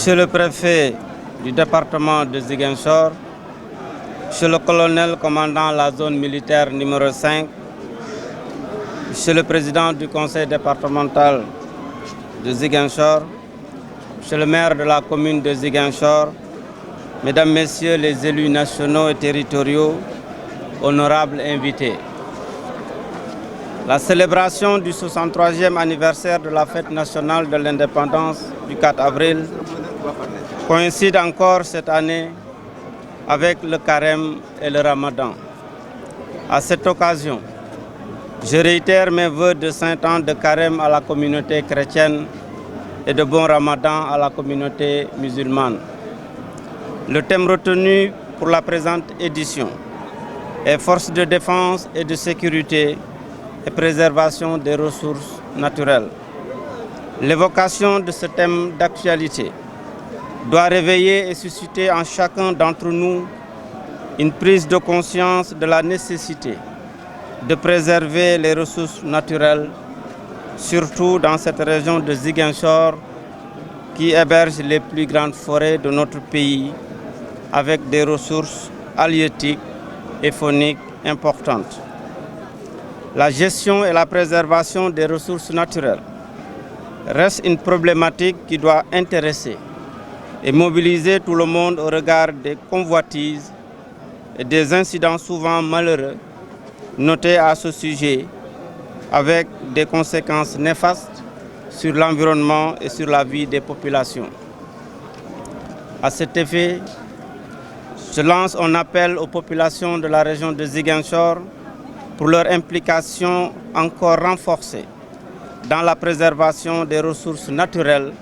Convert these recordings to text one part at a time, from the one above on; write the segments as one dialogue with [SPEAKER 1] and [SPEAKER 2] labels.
[SPEAKER 1] Monsieur le préfet du département de Ziguinchor, Monsieur le colonel commandant la zone militaire numéro 5, Monsieur le président du conseil départemental de Ziguinchor, Monsieur le maire de la commune de Ziguinchor, Mesdames, Messieurs les élus nationaux et territoriaux, honorables invités. La célébration du 63e anniversaire de la fête nationale de l'indépendance du 4 avril coïncide encore cette année avec le carême et le ramadan. À cette occasion, je réitère mes vœux de 5 ans de carême à la communauté chrétienne et de bon ramadan à la communauté musulmane. Le thème retenu pour la présente édition est force de défense et de sécurité et préservation des ressources naturelles. L'évocation de ce thème d'actualité doit réveiller et susciter en chacun d'entre nous une prise de conscience de la nécessité de préserver les ressources naturelles, surtout dans cette région de Ziguinchor qui héberge les plus grandes forêts de notre pays avec des ressources halieutiques et fauniques importantes. La gestion et la préservation des ressources naturelles reste une problématique qui doit intéresser et mobiliser tout le monde au regard des convoitises et des incidents souvent malheureux notés à ce sujet avec des conséquences néfastes sur l'environnement et sur la vie des populations. À cet effet, je lance un appel aux populations de la région de Ziguinchor pour leur implication encore renforcée dans la préservation des ressources naturelles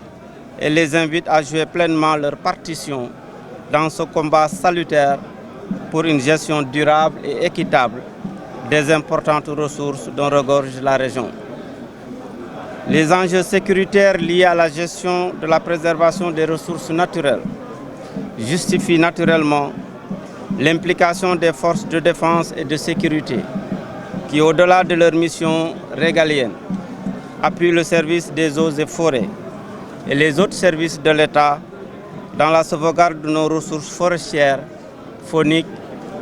[SPEAKER 1] et les invite à jouer pleinement leur partition dans ce combat salutaire pour une gestion durable et équitable des importantes ressources dont regorge la région. Les enjeux sécuritaires liés à la gestion de la préservation des ressources naturelles justifient naturellement l'implication des forces de défense et de sécurité qui, au-delà de leur mission régalienne, appuient le service des eaux et forêts et les autres services de l'État dans la sauvegarde de nos ressources forestières, fauniques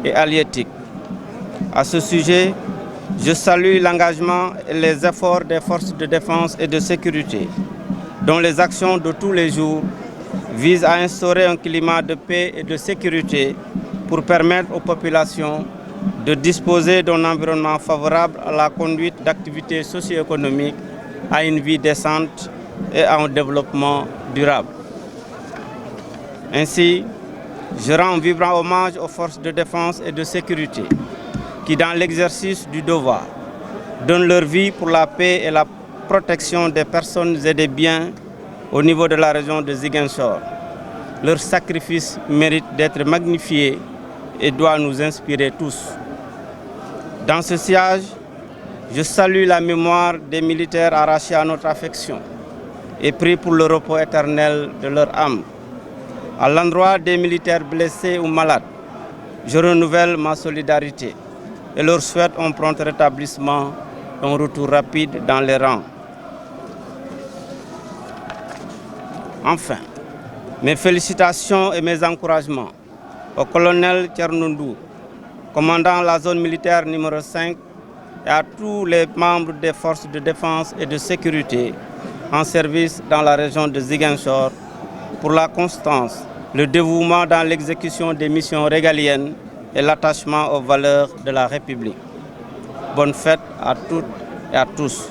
[SPEAKER 1] et halieutiques. À ce sujet, je salue l'engagement et les efforts des forces de défense et de sécurité, dont les actions de tous les jours visent à instaurer un climat de paix et de sécurité pour permettre aux populations de disposer d'un environnement favorable à la conduite d'activités socio-économiques, à une vie décente et à un développement durable. Ainsi, je rends un vibrant hommage aux forces de défense et de sécurité qui, dans l'exercice du devoir, donnent leur vie pour la paix et la protection des personnes et des biens au niveau de la région de Ziguinchor. Leur sacrifice mérite d'être magnifié et doit nous inspirer tous. Dans ce siège, je salue la mémoire des militaires arrachés à notre affection et prie pour le repos éternel de leur âme. À l'endroit des militaires blessés ou malades, je renouvelle ma solidarité et leur souhaite un prompt rétablissement, un retour rapide dans les rangs. Enfin, mes félicitations et mes encouragements au colonel Tchernoundou, commandant la zone militaire numéro 5, et à tous les membres des forces de défense et de sécurité en service dans la région de Ziguinchor pour la constance, le dévouement dans l'exécution des missions régaliennes et l'attachement aux valeurs de la République. Bonne fête à toutes et à tous.